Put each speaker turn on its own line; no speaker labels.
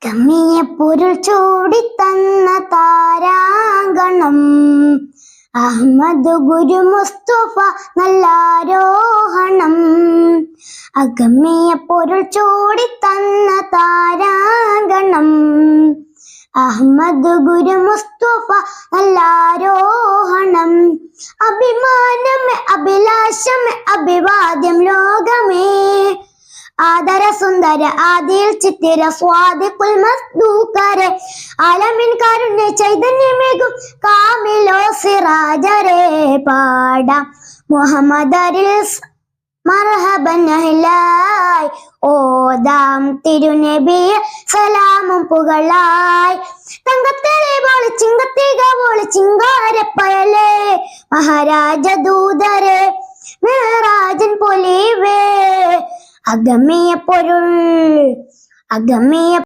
അകമിയ പൊരുൾ ചൂടിത്തന്ന താരാങ്കണം അഹമ്മദ് ഗുരു മുസ്തഫ നല്ലാരോഹണം. അകമിയ പൊരുൾ ചൂടിത്തന്ന താരാങ്കണം അഹമ്മദ് ഗുരു മുസ്തഫ നല്ലാരോഹണം. അഭിമാനമേ അഭിലാഷമേ അഭിവാദ്യം ലോകമേ ആദര സുന്ദര ആദിൽ ചിത്തിര സ്വാദിഖുൽ മസ്ദൂകരെ ആലമിൻ കാരുണ്യ ചൈതന്യമേകും കാമിലോ സിറാജരെ പാടാം മുഹമ്മദരിൽ മർഹബൻ അഹ്ലായി ഓതാം തിരുനബിയെ സലാമും പുകളായി. തങ്കത്തേലെ പോളി ചിങ്കത്തിക പോളി ചിങ്കാരപ്പയലേ മഹാരാജ ദൂതരെ മേറാജൻ പൊലിവേ അഗമിയ പൊരുൾ അഗമിയ